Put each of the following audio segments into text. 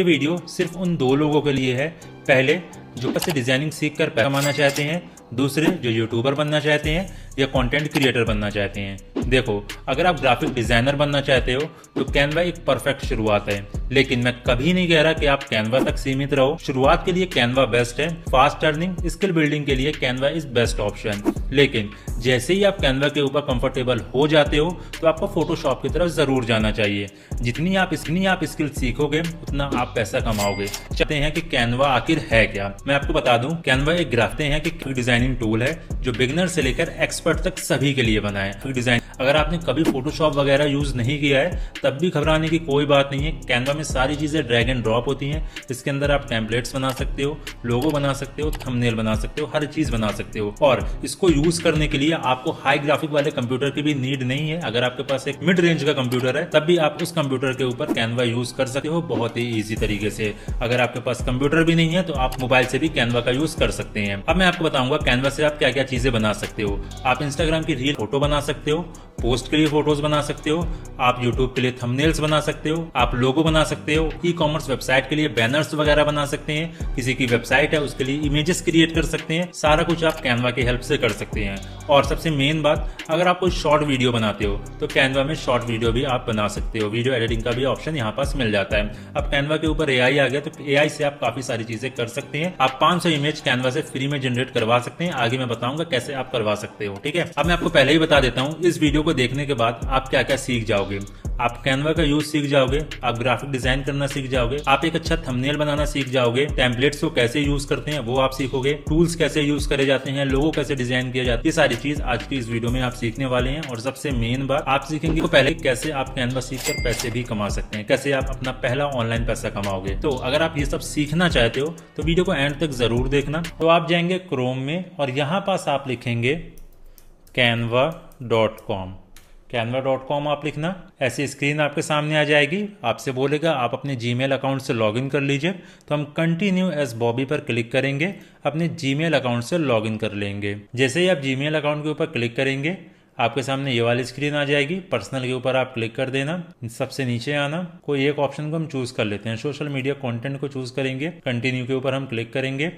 ये वीडियो सिर्फ उन दो लोगों के लिए है, पहले जो बस डिजाइनिंग सीख कर पैसा कमाना चाहते हैं, दूसरे जो यूट्यूबर बनना चाहते हैं या कंटेंट क्रिएटर बनना चाहते हैं। देखो, अगर आप ग्राफिक डिजाइनर बनना चाहते हो तो कैनवा एक परफेक्ट शुरुआत है, लेकिन मैं कभी नहीं कह रहा कि आप कैनवा तक सीमित रहो। शुरुआत के लिए कैनवा बेस्ट है, फास्ट अर्निंग स्किल बिल्डिंग के लिए कैनवा इज बेस्ट ऑप्शन। लेकिन जैसे ही आप कैनवा के ऊपर कंफर्टेबल हो जाते हो तो आपको फोटोशॉप की तरफ जरूर जाना चाहिए। जितनी आप स्किल सीखोगे उतना आप पैसा कमाओगे। चाहते हैं कि कैनवा आखिर है क्या, मैं आपको बता दूं, कैनवा एक ग्राफिक है कि डिजाइनिंग टूल है जो बिगिनर से लेकर एक्सपर्ट तक सभी के लिए बना है। डिजाइन अगर आपने कभी फोटोशॉप वगैरह यूज नहीं किया है तब भी घबराने की कोई बात नहीं है। कैनवा में सारी चीजें ड्रैग एंड ड्रॉप होती हैं। इसके अंदर आप टेम्पलेट्स बना सकते हो, लोगो बना सकते हो, थंबनेल बना सकते हो, हर चीज बना सकते हो। और इसको यूज करने के लिए आपको हाई ग्राफिक वाले कंप्यूटर की भी नीड नहीं है। अगर आपके पास एक मिड रेंज का कंप्यूटर है तब भी आप उस कंप्यूटर के ऊपर कैनवा यूज कर सकते हो बहुत ही ईजी तरीके से। अगर आपके पास कंप्यूटर भी नहीं है तो आप मोबाइल से भी कैनवा का यूज कर सकते हैं। अब मैं आपको बताऊंगा कैनवा से आप क्या क्या चीजें बना सकते हो। आप इंस्टाग्राम की रील फोटो बना सकते हो, पोस्ट के लिए फोटोज बना सकते हो, आप यूट्यूब के लिए थंबनेल्स बना सकते हो, आप लोगो बना सकते हो, ई कॉमर्स वेबसाइट के लिए बैनर्स वगैरह बना सकते हैं, किसी की वेबसाइट है उसके लिए इमेजेस क्रिएट कर सकते हैं। सारा कुछ आप कैनवा की हेल्प से कर सकते हैं। और सबसे मेन बात, अगर आप कोई शॉर्ट वीडियो बनाते हो तो कैनवा में शॉर्ट वीडियो भी आप बना सकते हो। वीडियो एडिटिंग का भी ऑप्शन यहाँ पास मिल जाता है। अब कैनवा के ऊपर एआई आ गया तो एआई से आप काफी सारी चीजें कर सकते हैं। आप 500 इमेज कैनवा से फ्री में जनरेट करवा सकते हैं। आगे मैं बताऊंगा कैसे आप करवा सकते हो, ठीक है। अब मैं आपको पहले ही बता देता हूँ, इस वीडियो को देखने के बाद आप क्या क्या सीख जाओगे। आप कैनवा का यूज सीख जाओगे, आप ग्राफिक डिजाइन करना सीख जाओगे, आप एक अच्छा थंबनेल बनाना सीख जाओगे, टेम्पलेट्स को कैसे यूज करते हैं वो आप सीखोगे, टूल्स कैसे यूज करे जाते हैं, लोगो कैसे डिजाइन किया जाता है, ये सारी चीज आज की इस वीडियो में आप सीखने वाले हैं। और सबसे मेन बात, आप सीखेंगे तो पहले कैसे आप कैनवा सीखकर पैसे भी कमा सकते हैं, कैसे आप अपना पहला ऑनलाइन पैसा कमाओगे। तो अगर आप ये सब सीखना चाहते हो तो वीडियो को एंड तक जरूर देखना। तो आप जाएंगे क्रोम में और यहाँ पास आप लिखेंगे canva.com। canva.com आप लिखना, ऐसी स्क्रीन आपके सामने आ जाएगी। आपसे बोलेगा आप अपने जीमेल अकाउंट से लॉगिन कर लीजिए। तो हम कंटिन्यू एज बॉबी पर क्लिक करेंगे, अपने जीमेल अकाउंट से लॉगिन कर लेंगे। जैसे ही आप जीमेल अकाउंट के ऊपर क्लिक करेंगे आपके सामने ये वाली स्क्रीन आ जाएगी। पर्सनल के ऊपर आप क्लिक कर देना, सबसे नीचे आना, कोई एक ऑप्शन को हम चूज कर लेते हैं, सोशल मीडिया कंटेंट को चूज करेंगे। कंटिन्यू के ऊपर हम क्लिक करेंगे,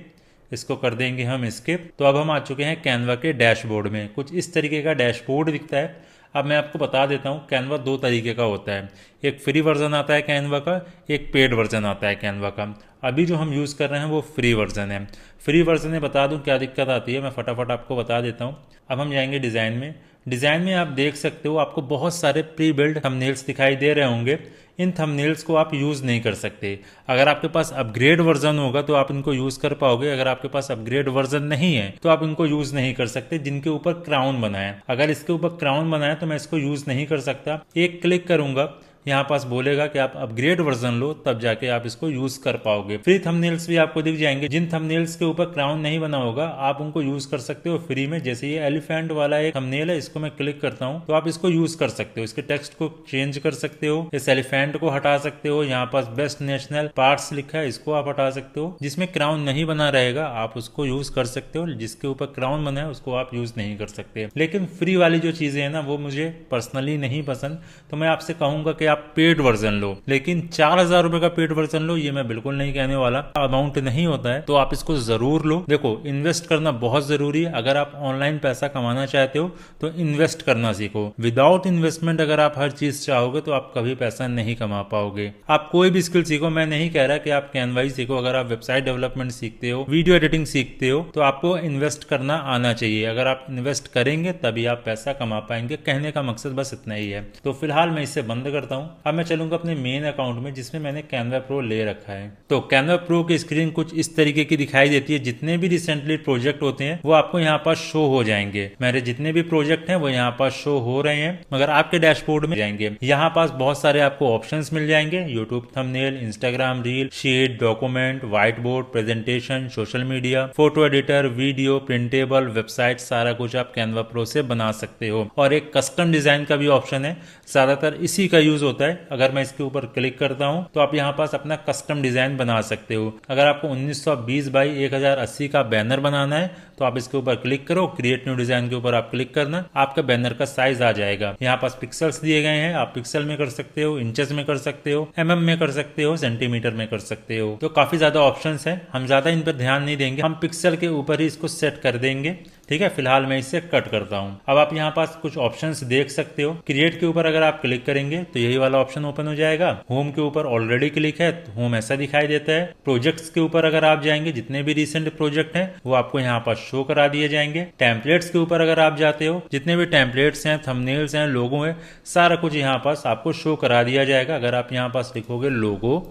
इसको कर देंगे हम स्किप। तो अब हम आ चुके हैं कैनवा के डैशबोर्ड में। कुछ इस तरीके का डैशबोर्ड दिखता है। अब मैं आपको बता देता हूँ, कैनवा दो तरीके का होता है। एक फ्री वर्जन आता है कैनवा का, एक पेड वर्जन आता है कैनवा का। अभी जो हम यूज़ कर रहे हैं वो फ्री वर्जन है। फ्री वर्जन में बता दूं क्या दिक्कत आती है, मैं फटाफट आपको बता देता हूँ। अब हम जाएंगे डिज़ाइन में। डिज़ाइन में आप देख सकते हो आपको बहुत सारे प्री बिल्ड थंबनेल्स दिखाई दे रहे होंगे। इन थंबनेल्स को आप यूज़ नहीं कर सकते। अगर आपके पास अपग्रेड वर्जन होगा तो आप इनको यूज़ कर पाओगे। अगर आपके पास अपग्रेड वर्जन नहीं है तो आप इनको यूज़ नहीं कर सकते। जिनके ऊपर क्राउन बना है, अगर इसके ऊपर क्राउन बना है तो मैं इसको यूज़ नहीं कर सकता। एक क्लिक करूंगा, यहाँ पास बोलेगा कि आप अपग्रेड वर्जन लो, तब जाके आप इसको यूज कर पाओगे। फ्री थंबनेल्स भी आपको दिख जाएंगे। जिन थंबनेल्स के ऊपर क्राउन नहीं बना होगा आप उनको यूज कर सकते हो फ्री में। जैसे ये एलिफेंट वाला एक थंबनेल है, इसको मैं क्लिक करता हूँ तो आप इसको यूज कर सकते हो। इसके टेक्स्ट को चेंज कर सकते हो, इस एलिफेंट को हटा सकते हो। यहाँ पास बेस्ट नेशनल पार्ट्स लिखा है, इसको आप हटा सकते हो। जिसमें क्राउन नहीं बना रहेगा आप उसको यूज कर सकते हो, जिसके ऊपर क्राउन बना है उसको आप यूज नहीं कर सकते। लेकिन फ्री वाली जो चीजें है ना वो मुझे पर्सनली नहीं पसंद, तो मैं आपसे कहूंगा कि आप पेड वर्जन लो। लेकिन 4000 रुपए का पेड वर्जन लो, ये मैं बिल्कुल नहीं कहने वाला। अमाउंट नहीं होता है तो आप इसको जरूर लो। देखो, इन्वेस्ट करना बहुत जरूरी है। अगर आप ऑनलाइन पैसा कमाना चाहते हो तो इन्वेस्ट करना सीखो। विदाउट इन्वेस्टमेंट अगर आप हर चीज चाहोगे तो आप कभी पैसा नहीं कमा पाओगे। आप कोई भी स्किल सीखो, मैं नहीं कह रहा कि आप कैनवा ही सीखो। अगर आप वेबसाइट डेवलपमेंट सीखते हो, वीडियो एडिटिंग सीखते हो तो आपको इन्वेस्ट करना आना चाहिए। अगर आप इन्वेस्ट करेंगे तभी आप पैसा कमा पाएंगे। कहने का मकसद बस इतना ही है। तो फिलहाल मैं इसे बंद करता हूँ। अब मैं चलूंगा अपने मेन अकाउंट में जिसमें मैंने कैनवा प्रो ले रखा है। तो कैनवा प्रो की स्क्रीन कुछ इस तरीके की दिखाई देती है। जितने भी रिसेंटली प्रोजेक्ट होते हैं वो आपको यहाँ पास शो हो जाएंगे। मेरे जितने भी प्रोजेक्ट हैं वो यहाँ पास शो हो रहे हैं, मगर आपके डैशबोर्ड में जाएंगे। यहाँ पास बहुत सारे आपको ऑप्शंस मिल जाएंगे, YouTube thumbnail, Instagram reel, sheet, document, white board, presentation, social media, photo editor, video, printable, website, सारा कुछ आप कैनवा प्रो से बना सकते हो। और एक कस्टम डिजाइन का भी ऑप्शन है, ज्यादातर इसी का यूज होता है। अगर मैं इसके ऊपर क्लिक करता हूँ तो आप यहाँ पास अपना कस्टम डिजाइन बना सकते हो। अगर आपको 1920 बाई 1080 का बैनर बनाना है तो आप इसके ऊपर क्लिक करो, क्रिएट न्यू डिजाइन के ऊपर आप क्लिक करना, आपका बैनर का साइज आ जाएगा। यहाँ पास पिक्सल्स दिए गए हैं, आप पिक्सल में कर सकते हो, इंचेस में कर सकते हो, mm में कर सकते हो, सेंटीमीटर में कर सकते हो। तो काफी ज्यादा ऑप्शंस हैं, हम ज्यादा इन पर ध्यान नहीं देंगे, हम पिक्सल के ऊपर ही इसको सेट कर देंगे। ठीक है, फिलहाल मैं इसे कट करता हूं। अब आप यहाँ पास कुछ ऑप्शंस देख सकते हो। क्रिएट के ऊपर अगर आप क्लिक करेंगे तो यही वाला ऑप्शन ओपन हो जाएगा। होम के ऊपर ऑलरेडी क्लिक है तो होम ऐसा दिखाई देता है। प्रोजेक्ट्स के ऊपर अगर आप जाएंगे, जितने भी रिसेंट प्रोजेक्ट हैं वो आपको यहाँ पास शो करा दिए जाएंगे। टेम्पलेट्स के ऊपर अगर आप जाते हो, जितने भी टेम्पलेट्स हैं, थंबनेल्स हैं, लोगो है, सारा कुछ यहाँ पास आपको शो करा दिया जाएगा। अगर आप यहाँ पास लिखोगे लोगो,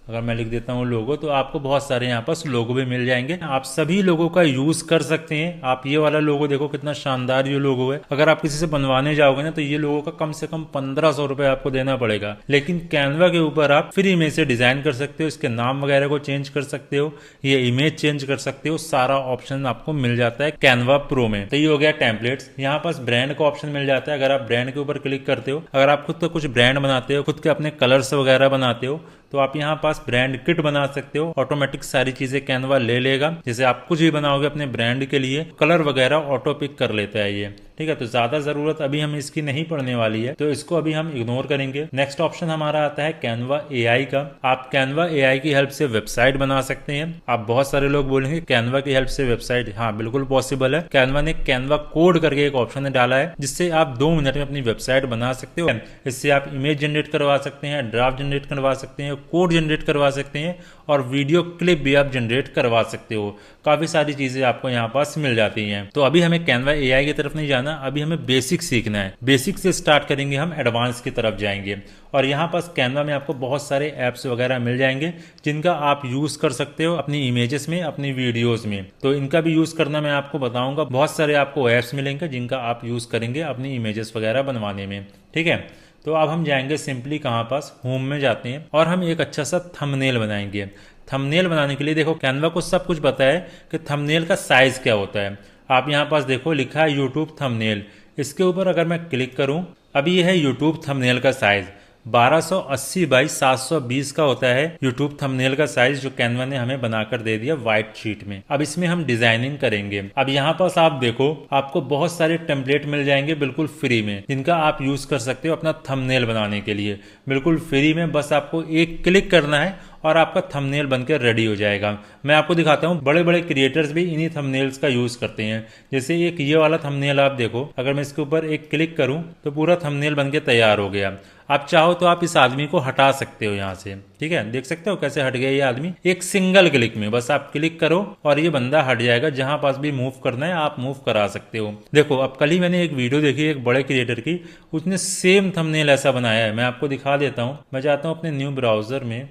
अगर मैं लिख देता हूँ लोगो, तो आपको बहुत सारे यहाँ पास लोगो भी मिल जाएंगे। आप सभी लोगों का यूज कर सकते हैं। आप ये वाला लोगो देखो कितना शानदार ये लोगो है। अगर आप किसी से बनवाने जाओगे ना तो ये लोगो का कम से कम 1500 रुपए आपको देना पड़ेगा। लेकिन कैनवा के ऊपर आप फ्री में से डिजाइन कर सकते हो, इसके नाम वगैरह को चेंज कर सकते हो, ये इमेज चेंज कर सकते हो, सारा ऑप्शन आपको मिल जाता है कैनवा प्रो में। तो ये हो गया टेम्पलेट्स। यहाँ पास ब्रांड का ऑप्शन मिल जाता है। अगर आप ब्रांड के ऊपर क्लिक करते हो, अगर आप खुद का कुछ ब्रांड बनाते हो, खुद के अपने कलर्स वगैरह बनाते हो, तो आप यहाँ पास ब्रांड किट बना सकते हो। ऑटोमेटिक सारी चीजें कैनवा ले लेगा। जैसे आप कुछ भी बनाओगे अपने ब्रांड के लिए, कलर वगैरह ऑटो पिक कर लेता है ये। ठीक है, तो ज्यादा जरूरत अभी हम इसकी नहीं पड़ने वाली है, तो इसको अभी हम इग्नोर करेंगे। नेक्स्ट ऑप्शन हमारा आता है कैनवा एआई का। आप कैनवा एआई की हेल्प से वेबसाइट बना सकते हैं। आप बहुत सारे लोग बोलेंगे कैनवा की हेल्प से वेबसाइट, हाँ बिल्कुल पॉसिबल है। कैनवा ने कैनवा कोड करके एक ऑप्शन डाला है, जिससे आप 2 मिनट में अपनी वेबसाइट बना सकते हो। इससे आप इमेज जनरेट करवा सकते हैं, ड्राफ्ट जनरेट करवा सकते हैं, कोड जनरेट करवा सकते हैं और वीडियो क्लिप भी आप जनरेट करवा सकते हो। काफी सारी चीजें आपको यहाँ पास मिल जाती हैं। तो अभी हमें कैनवा एआई की तरफ नहीं जाना, अभी हमें बेसिक सीखना है। बेसिक से स्टार्ट करेंगे, हम एडवांस की तरफ जाएंगे। और यहाँ पास कैनवा में आपको बहुत सारे ऐप्स वगैरह मिल जाएंगे जिनका आप यूज कर सकते हो अपनी इमेजेस में, अपनी वीडियोस में। तो इनका भी यूज करना मैं आपको बताऊंगा। बहुत सारे आपको ऐप्स मिलेंगे जिनका आप यूज करेंगे अपनी इमेजेस वगैरह बनवाने में। ठीक है, तो अब हम जाएंगे सिंपली कहाँ पास, होम में जाते हैं और हम एक अच्छा सा थंबनेल बनाएंगे। थंबनेल बनाने के लिए देखो कैनवा को सब कुछ पता है कि थंबनेल का साइज क्या होता है। आप यहाँ पास देखो लिखा है यूट्यूब थंबनेल। इसके ऊपर अगर मैं क्लिक करूँ, अभी ये है यूट्यूब थंबनेल का साइज 1280 बाई 720 का होता है यूट्यूब थंबनेल का साइज, जो कैनवा ने हमें बनाकर दे दिया व्हाइट शीट में। अब इसमें हम डिजाइनिंग करेंगे। अब यहाँ पास आप देखो आपको बहुत सारे टेम्पलेट मिल जाएंगे बिल्कुल फ्री में, जिनका आप यूज कर सकते हो अपना थंबनेल बनाने के लिए बिल्कुल फ्री में। बस आपको एक क्लिक करना है और आपका थंबनेल बनकर रेडी हो जाएगा। मैं आपको दिखाता हूँ, बड़े बड़े क्रिएटर्स भी इन्हीं थंबनेल्स का यूज करते हैं। जैसे एक ये वाला थंबनेल आप देखो, अगर मैं इसके ऊपर एक क्लिक करूँ तो पूरा थंबनेल बनके तैयार हो गया। आप चाहो तो आप इस आदमी को हटा सकते हो यहाँ से। ठीक है, देख सकते हो कैसे हट गया ये आदमी, एक सिंगल क्लिक में। बस आप क्लिक करो और ये बंदा हट जाएगा। जहां पास भी मूव करना है आप मूव करा सकते हो। देखो, अब कल ही मैंने एक वीडियो देखी एक बड़े क्रिएटर की, उसने सेम थंबनेल ऐसा बनाया है। मैं आपको दिखा देता हूँ। मैं जाता हूँ अपने न्यू ब्राउजर में,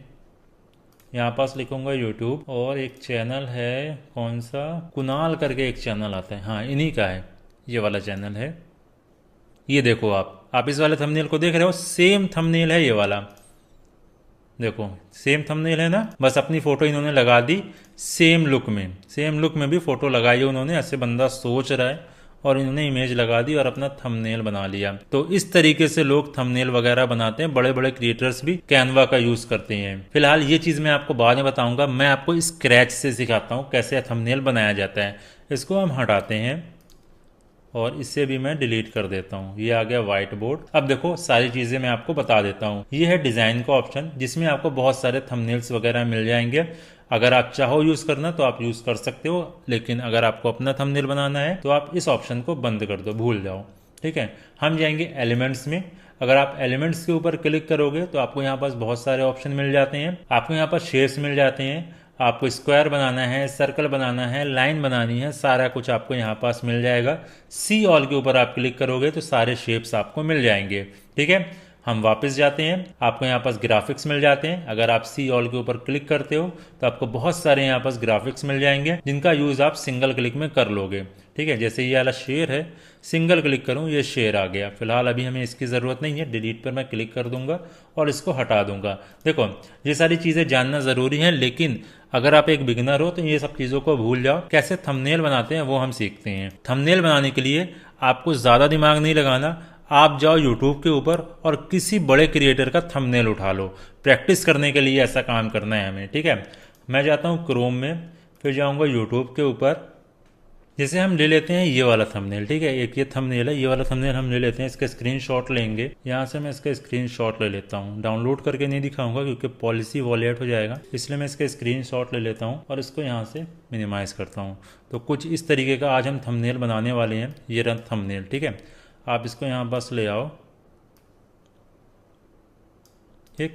यहाँ पास लिखूंगा यूट्यूब और एक चैनल है, कौन सा, कुणाल करके एक चैनल आता है, हाँ इन्हीं का है, ये वाला चैनल है। ये देखो आप इस वाले थंबनेल को देख रहे हो, सेम थंबनेल है ये वाला। देखो सेम थंबनेल है ना। बस अपनी फोटो इन्होंने लगा दी सेम लुक में भी फोटो लगाई है उन्होंने। ऐसे बंदा सोच रहा है और इन्होंने इमेज लगा दी और अपना थंबनेल बना लिया। तो इस तरीके से लोग थंबनेल वगैरह बनाते हैं। बड़े बड़े क्रिएटर्स भी कैनवा का यूज करते हैं। फिलहाल ये चीज मैं आपको बाद में बताऊंगा। मैं आपको स्क्रैच से सिखाता हूँ कैसे थंबनेल बनाया जाता है। इसको हम हटाते हैं और इससे भी मैं डिलीट कर देता हूँ। ये आ गया व्हाइट बोर्ड। अब देखो सारी चीजें मैं आपको बता देता हूँ। ये है डिजाइन का ऑप्शन, जिसमें आपको बहुत सारे थंबनेल्स वगैरह मिल जाएंगे। अगर आप चाहो यूज करना तो आप यूज कर सकते हो, लेकिन अगर आपको अपना थंबनेल बनाना है तो आप इस ऑप्शन को बंद कर दो, भूल जाओ। ठीक है, हम जाएंगे एलिमेंट्स में। अगर आप एलिमेंट्स के ऊपर क्लिक करोगे तो आपको यहाँ पास बहुत सारे ऑप्शन मिल जाते हैं। आपको यहाँ पर शेप्स मिल जाते हैं। आपको स्क्वायर बनाना है, सर्कल बनाना है, लाइन बनानी है, सारा कुछ आपको यहाँ पास मिल जाएगा। सी ऑल के ऊपर आप क्लिक करोगे तो सारे शेप्स आपको मिल जाएंगे। ठीक है, हम वापस जाते हैं। आपको यहाँ पास ग्राफिक्स मिल जाते हैं। अगर आप सी ऑल के ऊपर क्लिक करते हो तो आपको बहुत सारे यहाँ पास ग्राफिक्स मिल जाएंगे, जिनका यूज आप सिंगल क्लिक में कर लोगे। ठीक है, जैसे ये वाला शेर है, सिंगल क्लिक करूँ ये शेर आ गया। फिलहाल अभी हमें इसकी ज़रूरत नहीं है, डिलीट पर मैं क्लिक कर दूंगा और इसको हटा दूंगा। देखो ये सारी चीज़ें जानना ज़रूरी है, लेकिन अगर आप एक बिगिनर हो तो ये सब चीज़ों को भूल जाओ। कैसे थंबनेल बनाते हैं वो हम सीखते हैं। थंबनेल बनाने के लिए आपको ज़्यादा दिमाग नहीं लगाना। आप जाओ यूट्यूब के ऊपर और किसी बड़े क्रिएटर का थंबनेल उठा लो। प्रैक्टिस करने के लिए ऐसा काम करना है हमें, ठीक है। मैं जाता हूँ क्रोम में, फिर जाऊँगा यूट्यूब के ऊपर। जैसे हम ले लेते हैं ये वाला थंबनेल, ठीक है, एक ये थंबनेल है, ये वाला थंबनेल हम ले लेते हैं, इसका स्क्रीनशॉट लेंगे। यहाँ से मैं इसका स्क्रीनशॉट ले लेता हूँ। डाउनलोड करके नहीं दिखाऊंगा क्योंकि पॉलिसी वॉलेट हो जाएगा, इसलिए मैं इसका स्क्रीनशॉट ले लेता हूँ और इसको यहाँ से मिनिमाइज़ करता हूँ। तो कुछ इस तरीके का आज हम थंबनेल बनाने वाले हैं। ये रहा थंबनेल, ठीक है। आप इसको यहाँ बस ले आओ, ठीक।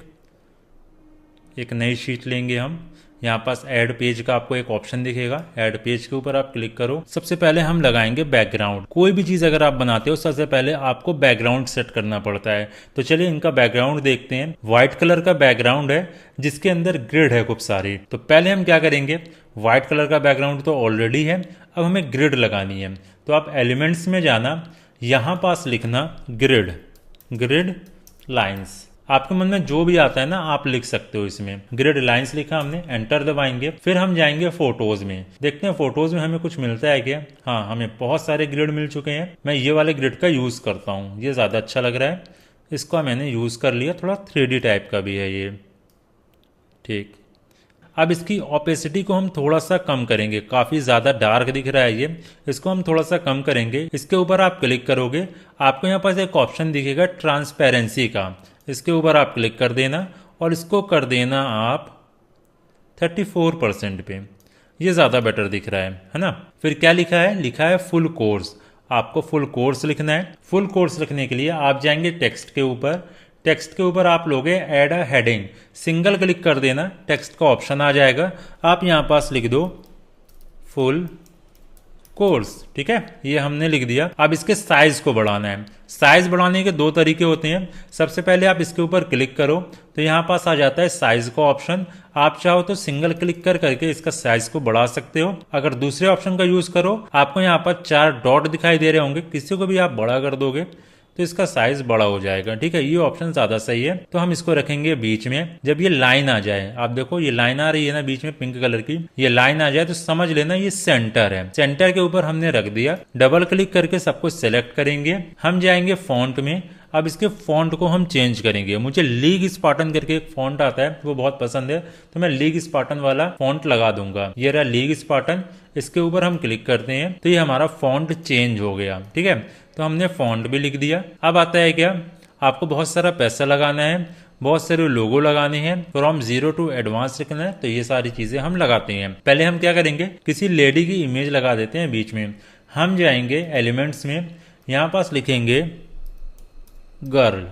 एक नई शीट लेंगे हम। यहाँ पास ऐड पेज का आपको एक ऑप्शन दिखेगा, ऐड पेज के ऊपर आप क्लिक करो। सबसे पहले हम लगाएंगे बैकग्राउंड। कोई भी चीज़ अगर आप बनाते हो सबसे पहले आपको बैकग्राउंड सेट करना पड़ता है। तो चलिए इनका बैकग्राउंड देखते हैं। व्हाइट कलर का बैकग्राउंड है जिसके अंदर ग्रिड है खूब सारी। तो पहले हम क्या करेंगे, व्हाइट कलर का बैकग्राउंड तो ऑलरेडी है, अब हमें ग्रिड लगानी है। तो आप एलिमेंट्स में जाना, यहाँ पास लिखना ग्रिड, ग्रिड लाइन्स। आपके मन में जो भी आता है ना आप लिख सकते हो। इसमें ग्रिड लाइंस लिखा हमने, एंटर दबाएंगे। फिर हम जाएंगे फोटोज में, देखते हैं फोटोज में हमें कुछ मिलता है क्या। हाँ, हमें बहुत सारे ग्रिड मिल चुके हैं। मैं ये वाले ग्रिड का यूज करता हूँ, ये ज्यादा अच्छा लग रहा है, इसका मैंने यूज कर लिया। थोड़ा 3D टाइप का भी है ये, ठीक। अब इसकी ओपेसिटी को हम थोड़ा सा कम करेंगे, काफ़ी ज़्यादा डार्क दिख रहा है ये, इसको हम थोड़ा सा कम करेंगे। इसके ऊपर आप क्लिक करोगे, आपको यहाँ पास एक ऑप्शन दिखेगा ट्रांसपेरेंसी का, इसके ऊपर आप क्लिक कर देना और इसको कर देना आप 34% पे। ये ज़्यादा बेटर दिख रहा है ना। फिर क्या लिखा है, लिखा है फुल कोर्स। आपको फुल कोर्स लिखना है। फुल कोर्स लिखने के लिए आप जाएंगे टेक्स्ट के ऊपर, टेक्स्ट के ऊपर आप लोगे ऐड अ हेडिंग, सिंगल क्लिक कर देना, टेक्स्ट का ऑप्शन आ जाएगा। आप यहाँ पास लिख दो फुल कोर्स, ठीक है, ये हमने लिख दिया। अब इसके साइज को बढ़ाना है। साइज बढ़ाने के दो तरीके होते हैं। सबसे पहले आप इसके ऊपर क्लिक करो तो यहाँ पास आ जाता है साइज का ऑप्शन। आप चाहो तो सिंगल क्लिक कर करके इसका साइज को बढ़ा सकते हो। अगर दूसरे ऑप्शन का यूज करो, आपको यहाँ पर 4 डॉट दिखाई दे रहे होंगे, किसी को भी आप बड़ा कर दोगे तो इसका साइज बड़ा हो जाएगा, ठीक है। ये ऑप्शन ज्यादा सही है। तो हम इसको रखेंगे बीच में। जब ये लाइन आ जाए, आप देखो ये लाइन आ रही है ना बीच में पिंक कलर की, ये लाइन आ जाए तो समझ लेना ये सेंटर है। सेंटर के ऊपर हमने रख दिया। डबल क्लिक करके सब कुछ सेलेक्ट करेंगे। हम जाएंगे फॉन्ट में। अब इसके फॉन्ट को हम चेंज करेंगे। मुझे लीग स्पार्टन करके एक फॉन्ट आता है, वो बहुत पसंद है, तो मैं लीग स्पार्टन वाला फॉन्ट लगा दूंगा। ये रहा लीग स्पार्टन। इसके ऊपर हम क्लिक करते हैं तो ये हमारा फॉन्ट चेंज हो गया, ठीक है। तो हमने फॉन्ट भी लिख दिया। अब आता है क्या, आपको बहुत सारा पैसा लगाना है, बहुत सारे लोगो लगाने हैं, फ्रॉम 0 टू एडवांस लिखना है। तो ये सारी चीजें हम लगाते हैं। पहले हम क्या करेंगे, किसी लेडी की इमेज लगा देते हैं बीच में। हम जाएंगे एलिमेंट्स में, यहाँ पास लिखेंगे गर्ल,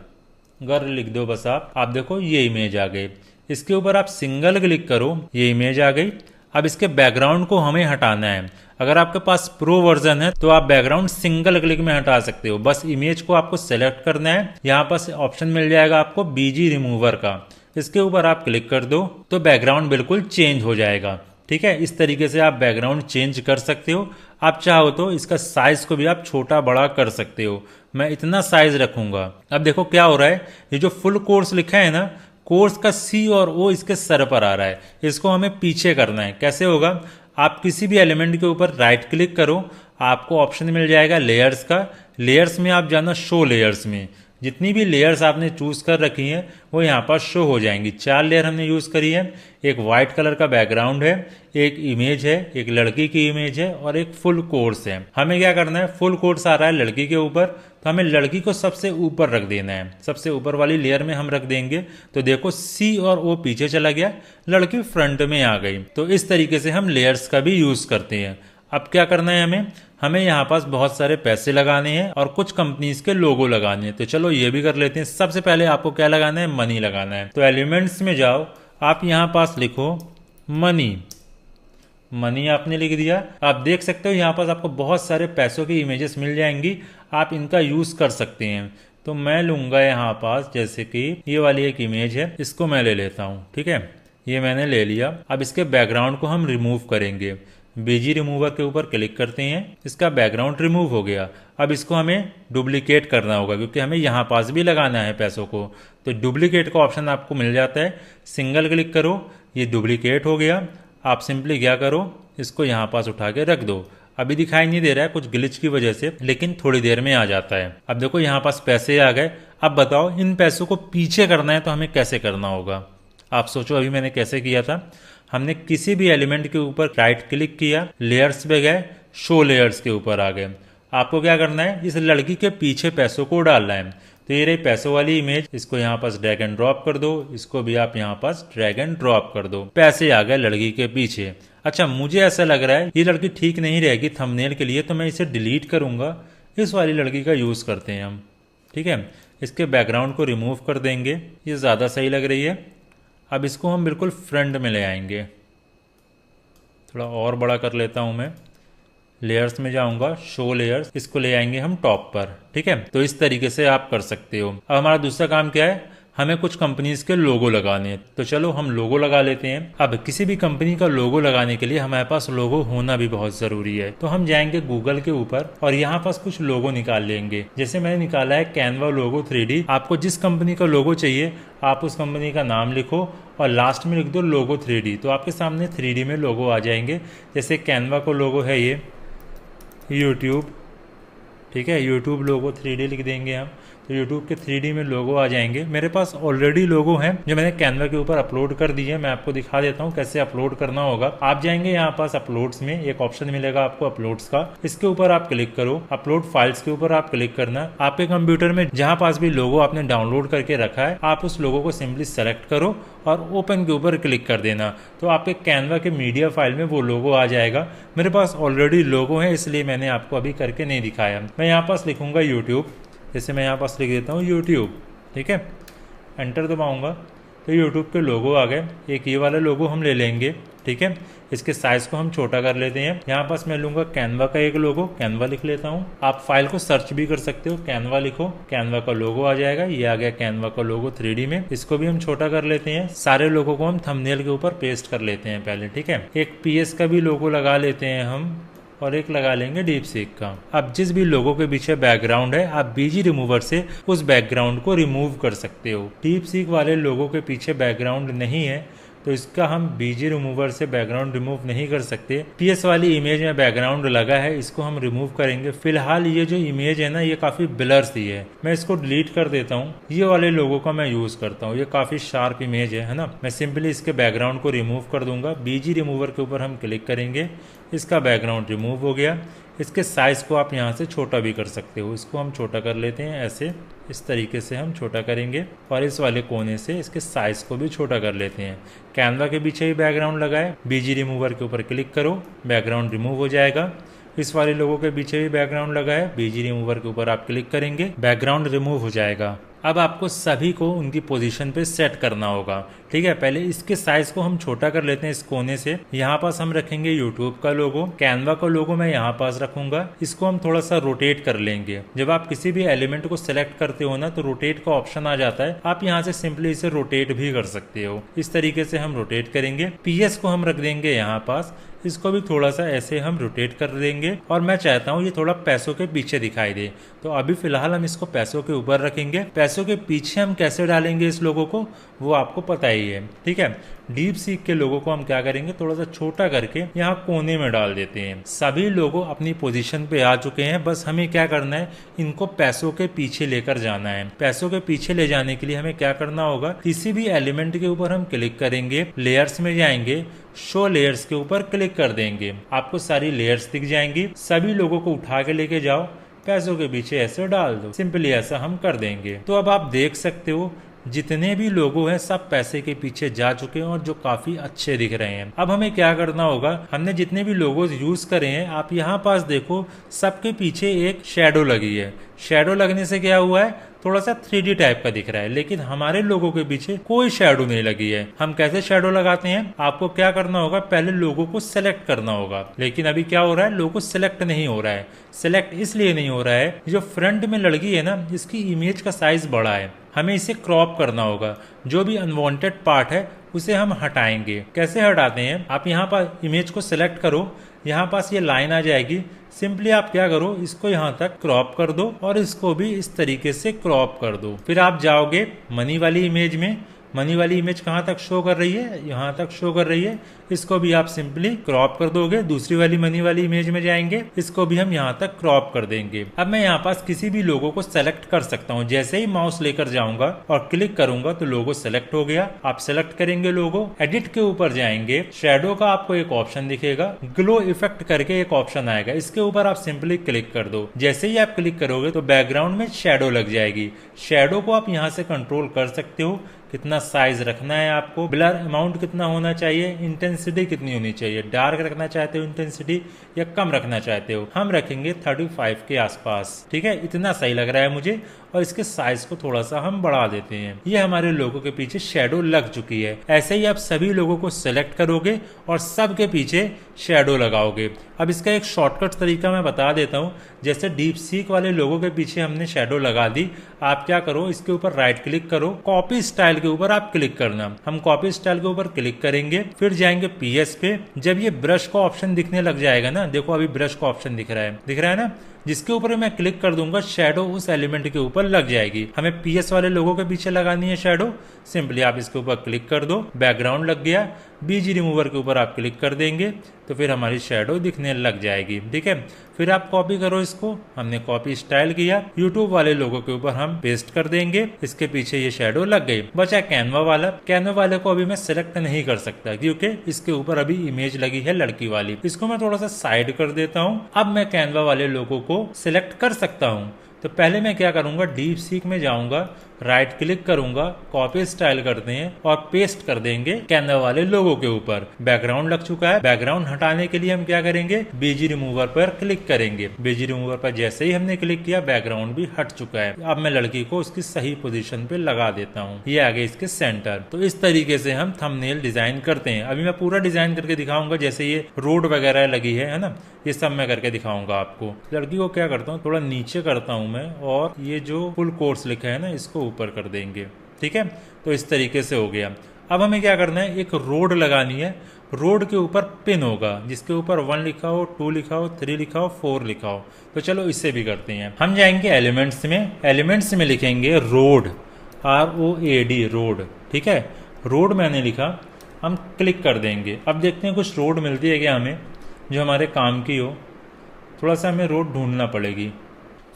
गर्ल लिख दो बस। आप देखो ये इमेज आ गई। इसके ऊपर आप सिंगल क्लिक करो, ये इमेज आ गई। अब इसके बैकग्राउंड को हमें हटाना है। अगर आपके पास प्रो वर्जन है तो आप बैकग्राउंड सिंगल क्लिक में हटा सकते हो। बस इमेज को आपको सेलेक्ट करना है। यहाँ पास ऑप्शन मिल जाएगा आपको बीजी रिमूवर का, इसके ऊपर आप क्लिक कर दो तो बैकग्राउंड बिल्कुल चेंज हो जाएगा, ठीक है। इस तरीके से आप बैकग्राउंड चेंज कर सकते हो। आप चाहो तो इसका साइज को भी आप छोटा बड़ा कर सकते हो। मैं इतना साइज रखूंगा। अब देखो क्या हो रहा है, ये जो फुल कोर्स लिखा है ना, कोर्स का सी और ओ इसके सर पर आ रहा है। इसको हमें पीछे करना है। कैसे होगा, आप किसी भी एलिमेंट के ऊपर राइट क्लिक करो, आपको ऑप्शन मिल जाएगा लेयर्स का। लेयर्स में आप जाना शो लेयर्स में। जितनी भी लेयर्स आपने चूज कर रखी हैं वो यहाँ पर शो हो जाएंगी। 4 लेयर हमने यूज करी है। एक व्हाइट कलर का बैकग्राउंड है, एक इमेज है, एक लड़की की इमेज है और एक फुल कोर्स है। हमें क्या करना है, फुल कोर्स आ रहा है लड़की के ऊपर, तो हमें लड़की को सबसे ऊपर रख देना है। सबसे ऊपर वाली लेयर में हम रख देंगे तो देखो सी और ओ पीछे चला गया, लड़की फ्रंट में आ गई। तो इस तरीके से हम लेयर्स का भी यूज करते हैं। अब क्या करना है, हमें यहाँ पास बहुत सारे पैसे लगाने हैं और कुछ कंपनीज के लोगो लगाने हैं। तो चलो ये भी कर लेते हैं। सबसे पहले आपको क्या लगाना है, मनी लगाना है। तो एलिमेंट्स में जाओ, आप यहाँ पास लिखो मनी। मनी आपने लिख दिया। आप देख सकते हो यहाँ पास आपको बहुत सारे पैसों की इमेजेस मिल जाएंगी, आप इनका यूज कर सकते हैं। तो मैं लूंगा यहाँ पास, जैसे कि ये वाली एक इमेज है, इसको मैं ले लेता हूँ, ठीक है। ये मैंने ले लिया। अब इसके बैकग्राउंड को हम रिमूव करेंगे। बीजी रिमूवर के ऊपर क्लिक करते हैं, इसका बैकग्राउंड रिमूव हो गया। अब इसको हमें डुप्लीकेट करना होगा क्योंकि हमें यहाँ पास भी लगाना है पैसों को। तो डुप्लीकेट का ऑप्शन आपको मिल जाता है, सिंगल क्लिक करो, ये डुप्लीकेट हो गया। आप सिंपली क्या करो, इसको यहाँ पास उठा के रख दो। अभी दिखाई नहीं दे रहा है कुछ ग्लिच की वजह से, लेकिन थोड़ी देर में आ जाता है। अब देखो यहाँ पास पैसे आ गए। अब बताओ इन पैसों को पीछे करना है तो हमें कैसे करना होगा। आप सोचो अभी मैंने कैसे किया था। हमने किसी भी एलिमेंट के ऊपर राइट क्लिक किया, लेयर्स पे गए, शो लेयर्स के ऊपर आ गए। आपको क्या करना है, इस लड़की के पीछे पैसों को डालना है। तो ये रही पैसों वाली इमेज, इसको यहाँ पास ड्रैग एंड ड्रॉप कर दो, इसको भी आप यहाँ पास ड्रैग एंड ड्रॉप कर दो, पैसे आ गए लड़की के पीछे। अच्छा मुझे ऐसा लग रहा है ये लड़की ठीक नहीं रहेगी थंबनेल के लिए, तो मैं इसे डिलीट करूंगा। इस वाली लड़की का यूज करते हैं हम। ठीक है, इसके बैकग्राउंड को रिमूव कर देंगे, ये ज्यादा सही लग रही है। अब इसको हम बिल्कुल फ्रंट में ले आएंगे, थोड़ा और बड़ा कर लेता हूं मैं। लेयर्स में जाऊंगा, शो लेयर्स, इसको ले आएंगे हम टॉप पर। ठीक है, तो इस तरीके से आप कर सकते हो। अब हमारा दूसरा काम क्या है, हमें कुछ कंपनीज के लोगो लगाने हैं। तो चलो हम लोगो लगा लेते हैं। अब किसी भी कंपनी का लोगो लगाने के लिए हमारे पास लोगो होना भी बहुत जरूरी है। तो हम जाएंगे गूगल के ऊपर और यहाँ पास कुछ लोगो निकाल लेंगे। जैसे मैंने निकाला है कैनवा लोगो 3D। आपको जिस कंपनी का लोगो चाहिए आप उस कंपनी का नाम लिखो और लास्ट में लिख दो लोगो 3D। तो आपके सामने 3D में लोगो आ जाएंगे। जैसे कैनवा का लोगो है ये यूट्यूब। ठीक है, यूट्यूब लोगो 3D लिख देंगे हम, तो यूट्यूब के 3D में लोगो आ जाएंगे। मेरे पास ऑलरेडी लोगो हैं जो मैंने कैनवा के ऊपर अपलोड कर दिए। मैं आपको दिखा देता हूँ कैसे अपलोड करना होगा। आप जाएंगे यहाँ पास अपलोड्स में, एक ऑप्शन मिलेगा आपको अपलोड्स का, इसके ऊपर आप क्लिक करो। अपलोड फाइल्स के ऊपर आप क्लिक करना। आपके कंप्यूटर में जहाँ पास भी लोगो आपने डाउनलोड करके रखा है आप उस लोगो को सिंपली सेलेक्ट करो और ओपन के ऊपर क्लिक कर देना। तो आपके कैनवा के मीडिया फाइल में वो लोगो आ जाएगा। मेरे पास ऑलरेडी लोगो है इसलिए मैंने आपको अभी करके नहीं दिखाया। मैं यहाँ पास लिखूंगा यूट्यूब, जैसे मैं यहाँ पास लिख देता हूँ यूट्यूब। ठीक है, एंटर दबाऊंगा तो यूट्यूब के लोगो आ गए। एक ये वाला लोगो हम ले लेंगे। ठीक है, इसके साइज को हम छोटा कर लेते हैं। यहाँ पास मैं लूंगा कैनवा का एक लोगो, कैनवा लिख लेता हूँ। आप फाइल को सर्च भी कर सकते हो, कैनवा लिखो, कैनवा का लोगो आ जाएगा। ये आ गया कैनवा का लोगो 3D में। इसको भी हम छोटा कर लेते हैं। सारे लोगों को हम थंबनेल के ऊपर पेस्ट कर लेते हैं पहले। ठीक है, एक PS का भी लोगो लगा लेते हैं हम और एक लगा लेंगे डीपसीक का। अब जिस भी लोगों के पीछे बैकग्राउंड है आप बीजी रिमूवर से उस बैकग्राउंड को रिमूव कर सकते हो। डीपसीक वाले लोगों के पीछे बैकग्राउंड नहीं है तो इसका हम बीजी रिमूवर से बैकग्राउंड रिमूव नहीं कर सकते। PS वाली इमेज में बैकग्राउंड लगा है, इसको हम रिमूव करेंगे। फिलहाल ये जो इमेज है ना ये काफी ब्लर सी है, मैं इसको डिलीट कर देता हूँ। ये वाले लोगों का मैं यूज करता हूँ, ये काफी शार्प इमेज है ना। मैं सिंपली इसके बैकग्राउंड को रिमूव कर दूंगा। बीजी रिमूवर के ऊपर हम क्लिक करेंगे, इसका बैकग्राउंड रिमूव हो गया। इसके साइज को आप यहाँ से छोटा भी कर सकते हो। इसको हम छोटा कर लेते हैं, ऐसे इस तरीके से हम छोटा करेंगे और इस वाले कोने से इसके साइज को भी छोटा कर लेते हैं। कैनवा के पीछे ही बैकग्राउंड लगाए, बीजी रिमूवर के ऊपर क्लिक करो, बैकग्राउंड रिमूव हो जाएगा। इस वाले लोगों के पीछे भी बैकग्राउंड लगाए, बीजी रिमूवर के ऊपर आप क्लिक करेंगे, बैकग्राउंड रिमूव हो जाएगा। अब आपको सभी को उनकी पोजीशन पे सेट करना होगा। ठीक है, पहले इसके साइज को हम छोटा कर लेते हैं इस कोने से। यहाँ पास हम रखेंगे यूट्यूब का लोगो, कैनवा का लोगो मैं यहाँ पास रखूंगा। इसको हम थोड़ा सा रोटेट कर लेंगे। जब आप किसी भी एलिमेंट को सिलेक्ट करते हो ना तो रोटेट का ऑप्शन आ जाता है, आप यहाँ से सिंपली इसे रोटेट भी कर सकते हो। इस तरीके से हम रोटेट करेंगे। PS को हम रख देंगे यहाँ पास, इसको भी थोड़ा सा ऐसे हम रोटेट कर देंगे और मैं चाहता हूँ ये थोड़ा पैसों के पीछे दिखाई दे। तो अभी फिलहाल हम इसको पैसों के ऊपर रखेंगे। पैसों के पीछे हम कैसे डालेंगे इस लोगों को वो आपको पता ही है। ठीक है, डीपसीक के लोगों को हम क्या करेंगे, थोड़ा सा छोटा करके यहाँ कोने में डाल देते हैं। सभी लोगों अपनी पोजीशन पे आ चुके हैं, बस हमें क्या करना है, इनको पैसों के पीछे लेकर जाना है। पैसों के पीछे ले जाने के लिए हमें क्या करना होगा, किसी भी एलिमेंट के ऊपर हम क्लिक करेंगे, लेयर्स में जाएंगे, शो लेयर्स के ऊपर क्लिक कर देंगे। आपको सारी लेयर्स दिख जाएंगी। सभी लोगों को उठा के लेके जाओ, पैसों के पीछे ऐसे डाल दो। सिंपली ऐसा हम कर देंगे। तो अब आप देख सकते हो जितने भी लोगो हैं सब पैसे के पीछे जा चुके हैं और जो काफी अच्छे दिख रहे हैं। अब हमें क्या करना होगा, हमने जितने भी लोगोज यूज करे हैं आप यहाँ पास देखो सबके पीछे एक शेडो लगी है। शेडो लगने से क्या हुआ है, थोड़ा सा 3D टाइप का दिख रहा है, लेकिन हमारे लोगों के पीछे कोई शेडो नहीं लगी है। हम कैसे शेडो लगाते हैं, आपको क्या करना होगा, पहले लोगों को सिलेक्ट करना होगा। लेकिन अभी क्या हो रहा है, लोगो सिलेक्ट नहीं हो रहा है। सिलेक्ट इसलिए नहीं हो रहा है, जो फ्रंट में लड़की है ना इसकी इमेज का साइज बड़ा है, हमें इसे क्रॉप करना होगा। जो भी अनवांटेड पार्ट है उसे हम हटाएंगे। कैसे हटाते हैं, आप यहाँ पर इमेज को सिलेक्ट करो, यहाँ पास ये लाइन आ जाएगी। सिंपली आप क्या करो, इसको यहाँ तक क्रॉप कर दो और इसको भी इस तरीके से क्रॉप कर दो। फिर आप जाओगे मनी वाली इमेज में, मनी वाली इमेज कहाँ तक शो कर रही है, यहाँ तक शो कर रही है। इसको भी आप सिंपली क्रॉप कर दोगे। दूसरी वाली मनी वाली इमेज में जाएंगे, इसको भी हम यहाँ तक क्रॉप कर देंगे। अब मैं यहाँ पास किसी भी लोगो को सेलेक्ट कर सकता हूँ। जैसे ही माउस लेकर जाऊंगा और क्लिक करूंगा तो लोगो सेलेक्ट हो गया। आप सेलेक्ट करेंगे लोगो, एडिट के ऊपर जाएंगे, शेडो का आपको एक ऑप्शन दिखेगा, ग्लो इफेक्ट करके एक ऑप्शन आएगा, इसके ऊपर आप सिंपली क्लिक कर दो। जैसे ही आप क्लिक करोगे तो बैकग्राउंड में शेडो लग जाएगी। शेडो को आप यहाँ से कंट्रोल कर सकते हो, कितना साइज रखना है आपको, ब्लर अमाउंट कितना होना चाहिए, इंटेंसिटी कितनी होनी चाहिए, डार्क रखना चाहते हो इंटेंसिटी या कम रखना चाहते हो। हम रखेंगे 35 के आसपास, ठीक है, इतना सही लग रहा है मुझे। और इसके साइज को थोड़ा सा हम बढ़ा देते हैं। ये हमारे लोगों के पीछे शेडो लग चुकी है। ऐसे ही आप सभी लोगों को सिलेक्ट करोगे और सबके पीछे शेडो लगाओगे। अब इसका एक शॉर्टकट तरीका मैं बता देता हूँ। जैसे डीप सीक वाले लोगों के पीछे हमने शेडो लगा दी, आप क्या करो, इसके ऊपर राइट क्लिक करो, कॉपी स्टाइल के ऊपर आप क्लिक करना। हम कॉपी स्टाइल के ऊपर क्लिक करेंगे, फिर जाएंगे पीएस पे। जब ये ब्रश का ऑप्शन दिखने लग जाएगा ना, देखो अभी ब्रश का ऑप्शन दिख रहा है ना, जिसके ऊपर मैं क्लिक कर दूंगा शेडो उस एलिमेंट के ऊपर लग जाएगी। हमें पीएस वाले लोगों के पीछे लगानी है शेडो, सिंपली आप इसके ऊपर क्लिक कर दो, बैकग्राउंड लग गया। बीजी रिमूवर के ऊपर आप क्लिक कर देंगे तो फिर हमारी शेडो दिखने लग जाएगी, ठीक है। फिर आप कॉपी करो इसको, हमने कॉपी स्टाइल किया, यूट्यूब वाले लोगों के ऊपर हम पेस्ट कर देंगे, इसके पीछे ये शेडो लग गई। बचा कैनवा वाला। कैनवा वाले को अभी मैं सिलेक्ट नहीं कर सकता क्योंकि इसके ऊपर अभी इमेज लगी है लड़की वाली। इसको मैं थोड़ा सा साइड कर देता हूँ। अब मैं कैनवा वाले लोगों को सिलेक्ट कर सकता हूँ। तो पहले मैं क्या करूंगा, डीप सीक में जाऊंगा, राइट क्लिक करूंगा, कॉपी स्टाइल करते हैं और पेस्ट कर देंगे कैनवा वाले लोगो के ऊपर। बैकग्राउंड लग चुका है। बैकग्राउंड हटाने के लिए हम क्या करेंगे, बीजी रिमूवर पर क्लिक करेंगे। बीजी रिमूवर पर जैसे ही हमने क्लिक किया, बैकग्राउंड भी हट चुका है। अब मैं लड़की को उसकी सही पोजीशन पे लगा देता हूँ। ये आगे इसके सेंटर। तो इस तरीके से हम थंबनेल डिजाइन करते हैं। अभी मैं पूरा डिजाइन करके दिखाऊंगा, जैसे ये रोड वगैरह लगी है ना, ये सब मैं करके दिखाऊंगा आपको। लड़की को क्या करता हूँ, थोड़ा नीचे करता हूँ मैं, और ये जो फुल कोर्स लिखा है ना, इसको ऊपर कर देंगे, ठीक है। तो इस तरीके से हो गया। अब हमें क्या करना है, एक रोड लगानी है। रोड के ऊपर पिन होगा, जिसके ऊपर 1 लिखा हो, 2 लिखा हो, 3 लिखा हो, 4 लिखा हो। तो चलो इससे भी करते हैं। हम जाएंगे एलिमेंट्स में, एलिमेंट्स में लिखेंगे रोड, ROAD, रोड, ठीक है। रोड मैंने लिखा, हम क्लिक कर देंगे। अब देखते हैं कुछ रोड मिलती है क्या हमें जो हमारे काम की हो। थोड़ा सा हमें रोड ढूंढना पड़ेगी।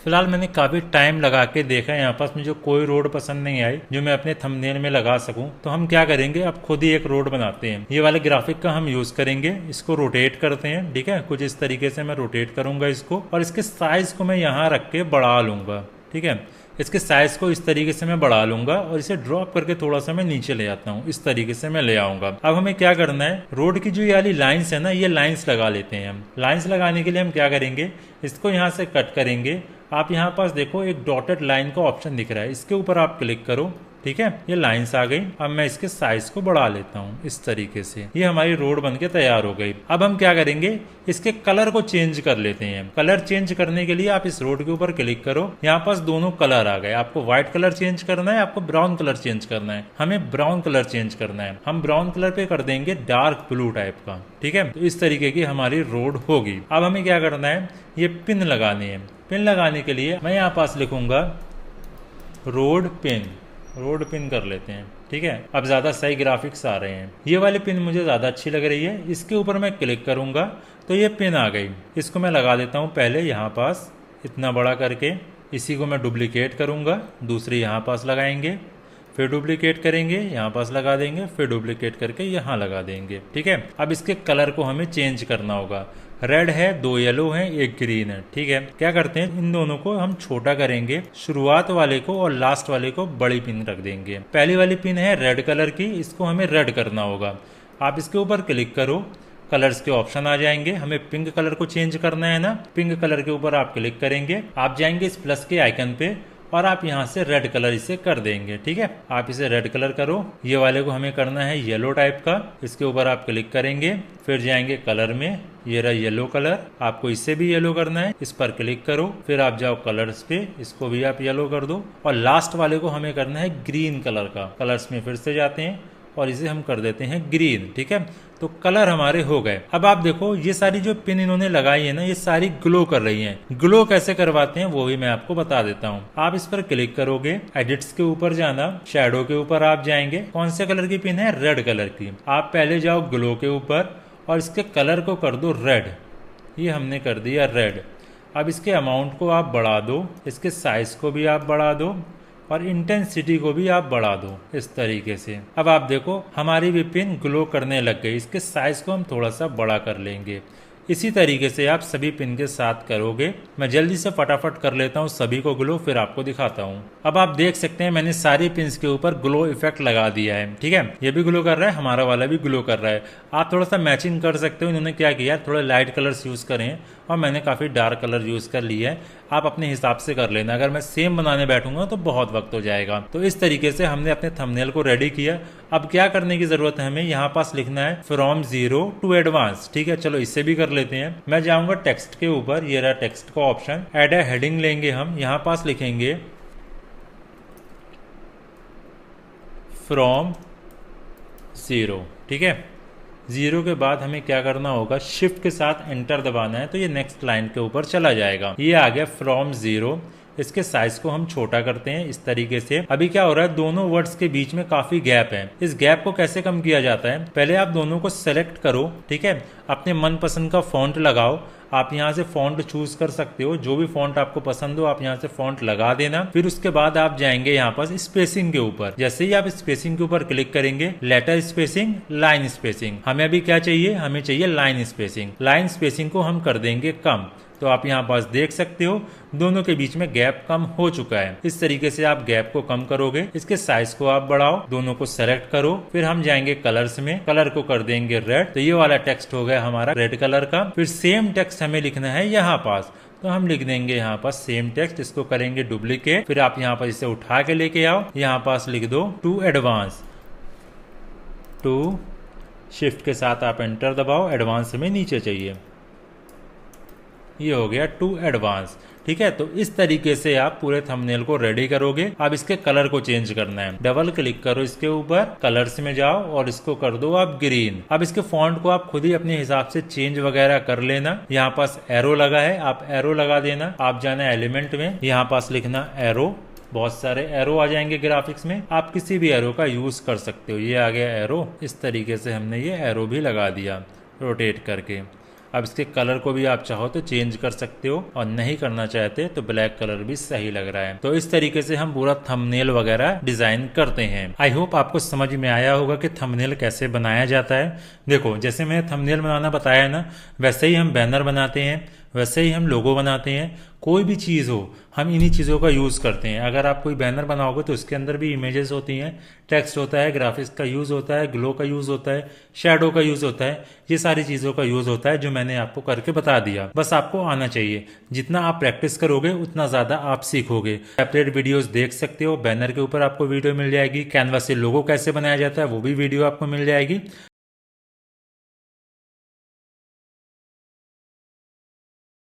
फिलहाल मैंने काफ़ी टाइम लगा के देखा है, यहाँ पास मुझे कोई रोड पसंद नहीं आई जो मैं अपने थंबनेल में लगा सकूं। तो हम क्या करेंगे, अब खुद ही एक रोड बनाते हैं। ये वाले ग्राफिक का हम यूज करेंगे। इसको रोटेट करते हैं, ठीक है। कुछ इस तरीके से मैं रोटेट करूंगा इसको, और इसके साइज को मैं यहाँ रख के बढ़ा लूंगा, ठीक है। इसके साइज को इस तरीके से मैं बढ़ा लूंगा और इसे ड्रॉप करके थोड़ा सा मैं नीचे ले आता हूँ। इस तरीके से मैं ले आऊंगा। अब हमें क्या करना है, रोड की जो ये वाली लाइंस है ना, ये लाइंस लगा लेते हैं हम। लाइंस लगाने के लिए हम क्या करेंगे, इसको यहाँ से कट करेंगे। आप यहाँ पास देखो एक डॉटेड लाइन का ऑप्शन दिख रहा है, इसके ऊपर आप क्लिक करो, ठीक है। ये लाइंस आ गई। अब मैं इसके साइज को बढ़ा लेता हूँ इस तरीके से। ये हमारी रोड बनके तैयार हो गई। अब हम क्या करेंगे, इसके कलर को चेंज कर लेते हैं। कलर चेंज करने के लिए आप इस रोड के ऊपर क्लिक करो, यहाँ पास दोनों कलर आ गए। आपको व्हाइट कलर चेंज करना है, आपको ब्राउन कलर चेंज करना है। हमें ब्राउन कलर चेंज करना है। हम ब्राउन कलर पे कर देंगे डार्क ब्लू टाइप का, ठीक है। तो इस तरीके की हमारी रोड होगी। अब हमें क्या करना है, ये पिन लगानी है। पिन लगाने के लिए मैं यहाँ पास लिखूंगा रोड पिन, रोड पिन कर लेते हैं, ठीक है। अब ज्यादा सही ग्राफिक्स आ रहे हैं। ये वाली पिन मुझे ज्यादा अच्छी लग रही है। इसके ऊपर मैं क्लिक करूंगा तो ये पिन आ गई। इसको मैं लगा देता हूँ पहले यहाँ पास इतना बड़ा करके। इसी को मैं डुप्लीकेट करूंगा, दूसरी यहाँ पास लगाएंगे, फिर डुप्लीकेट करेंगे, यहाँ पास लगा देंगे, फिर डुप्लीकेट करके यहाँ लगा देंगे, ठीक है। अब इसके कलर को हमें चेंज करना होगा। रेड है, 2 येलो है, 1 ग्रीन है, ठीक है। क्या करते हैं, इन दोनों को हम छोटा करेंगे। शुरुआत वाले को और लास्ट वाले को बड़ी पिन रख देंगे। पहली वाली पिन है रेड कलर की, इसको हमें रेड करना होगा। आप इसके ऊपर क्लिक करो, कलर्स के ऑप्शन आ जाएंगे। हमें पिंक कलर को चेंज करना है ना, पिंक कलर के ऊपर आप क्लिक करेंगे। आप जाएंगे इस प्लस के आइकन पे और आप यहाँ से रेड कलर इसे कर देंगे, ठीक है। आप इसे रेड कलर करो। ये वाले को हमें करना है येलो टाइप का। इसके ऊपर आप क्लिक करेंगे, फिर जाएंगे कलर में, ये रहा येलो कलर। आपको इसे भी येलो करना है, इस पर क्लिक करो, फिर आप जाओ कलर्स पे, इसको भी आप येलो कर दो। और लास्ट वाले को हमें करना है ग्रीन कलर का। कलर्स में फिर से जाते हैं और इसे हम कर देते हैं ग्रीन। ठीक है, तो कलर हमारे हो गए। अब आप देखो ये सारी जो पिन इन्होंने लगाई है ना, ये सारी ग्लो कर रही हैं। ग्लो कैसे करवाते हैं वो भी मैं आपको बता देता हूँ। आप इस पर क्लिक करोगे, एडिट्स के ऊपर जाना, शैडो के ऊपर आप जाएंगे। कौन से कलर की पिन है? रेड कलर की। आप पहले जाओ ग्लो के ऊपर और इसके कलर को कर दो रेड। ये हमने कर दिया रेड। अब इसके अमाउंट को आप बढ़ा दो, इसके साइज को भी आप बढ़ा दो और इंटेंसिटी को भी आप बढ़ा दो इस तरीके से। अब आप देखो हमारी भी पिन ग्लो करने लग गई। इसके साइज को हम थोड़ा सा बड़ा कर लेंगे। इसी तरीके से आप सभी पिन के साथ करोगे। मैं जल्दी से फटाफट कर लेता हूँ सभी को ग्लो, फिर आपको दिखाता हूँ। अब आप देख सकते हैं मैंने सारी पिन्स के ऊपर ग्लो इफेक्ट लगा दिया है। ठीक है, ये भी ग्लो कर रहा है, हमारा वाला भी ग्लो कर रहा है। आप थोड़ा सा मैचिंग कर सकते हो। इन्होंने क्या किया, थोड़े लाइट कलर्स यूज करें और मैंने काफी डार्क कलर यूज कर लिया है। आप अपने हिसाब से कर लेना। अगर मैं सेम बनाने बैठूंगा तो बहुत वक्त हो जाएगा। तो इस तरीके से हमने अपने थंबनेल को रेडी किया। अब क्या करने की जरूरत है, हमें यहाँ पास लिखना है फ्रॉम 0 टू एडवांस। ठीक है, चलो इससे भी कर लेते हैं। मैं जाऊंगा टेक्स्ट के ऊपर, ये रहा टेक्स्ट का ऑप्शन। एड ए हेडिंग लेंगे हम, यहाँ पास लिखेंगे फ्रॉम 0। ठीक है, 0 के बाद हमें क्या करना होगा, शिफ्ट के साथ एंटर दबाना है तो ये नेक्स्ट लाइन के ऊपर चला जाएगा। ये आ गया फ्रॉम 0। इसके साइज को हम छोटा करते हैं इस तरीके से। अभी क्या हो रहा है, दोनों वर्ड्स के बीच में काफी गैप है। इस गैप को कैसे कम किया जाता है, पहले आप दोनों को सेलेक्ट करो। ठीक है, अपने मनपसंद का फॉन्ट लगाओ। आप यहाँ से फॉन्ट चूज कर सकते हो, जो भी फॉन्ट आपको पसंद हो आप यहाँ से फॉन्ट लगा देना। फिर उसके बाद आप जाएंगे यहाँ पर स्पेसिंग के ऊपर। जैसे ही आप स्पेसिंग के ऊपर क्लिक करेंगे, लेटर स्पेसिंग, लाइन स्पेसिंग। हमें अभी क्या चाहिए, हमें चाहिए लाइन स्पेसिंग। लाइन स्पेसिंग को हम कर देंगे कम। तो आप यहाँ पास देख सकते हो दोनों के बीच में गैप कम हो चुका है। इस तरीके से आप गैप को कम करोगे। इसके साइज को आप बढ़ाओ, दोनों को सेलेक्ट करो। फिर हम जाएंगे कलर्स में, कलर को कर देंगे रेड। तो ये वाला टेक्स्ट हो गया हमारा रेड कलर का। फिर सेम टेक्स्ट हमें लिखना है यहाँ पास, तो हम लिख देंगे यहाँ पास सेम टेक्स्ट। इसको करेंगे डुप्लीकेट। फिर आप यहाँ पर इसे उठा के लेके आओ, यहाँ पास लिख दो टू एडवांस। टू शिफ्ट के साथ आप एंटर दबाओ, एडवांस में नीचे चाहिए। ये हो गया टू एडवांस। ठीक है, तो इस तरीके से आप पूरे थंबनेल को रेडी करोगे। अब इसके कलर को चेंज करना है। डबल क्लिक करो इसके ऊपर, कलर्स में जाओ और इसको कर दो आप ग्रीन। अब इसके फॉन्ट को आप खुद ही अपने हिसाब से चेंज वगैरह कर लेना। यहाँ पास एरो लगा है, आप एरो लगा देना। आप जाना एलिमेंट में, यहाँ पास लिखना एरो। बहुत सारे एरो आ जाएंगे ग्राफिक्स में, आप किसी भी एरो का यूज कर सकते हो। ये आ गया एरो। इस तरीके से हमने ये एरो भी लगा दिया रोटेट करके। अब इसके कलर को भी आप चाहो तो चेंज कर सकते हो और नहीं करना चाहते तो ब्लैक कलर भी सही लग रहा है। तो इस तरीके से हम पूरा थंबनेल वगैरह डिजाइन करते हैं। आई होप आपको समझ में आया होगा कि थंबनेल कैसे बनाया जाता है। देखो जैसे मैंने थंबनेल बनाना बताया ना, वैसे ही हम बैनर बनाते हैं, वैसे ही हम लोगो बनाते हैं। कोई भी चीज़ हो हम इन्हीं चीज़ों का यूज़ करते हैं। अगर आप कोई बैनर बनाओगे तो उसके अंदर भी इमेजेस होती हैं, टेक्स्ट होता है, ग्राफिक्स का यूज़ होता है, ग्लो का यूज़ होता है, शैडो का यूज़ होता है। ये सारी चीज़ों का यूज़ होता है जो मैंने आपको करके बता दिया। बस आपको आना चाहिए। जितना आप प्रैक्टिस करोगे उतना ज़्यादा आप सीखोगे। सेपरेट वीडियोस देख सकते हो, बैनर के ऊपर आपको वीडियो मिल जाएगी। कैनवा से लोगो कैसे बनाया जाता है वो भी वीडियो आपको मिल जाएगी।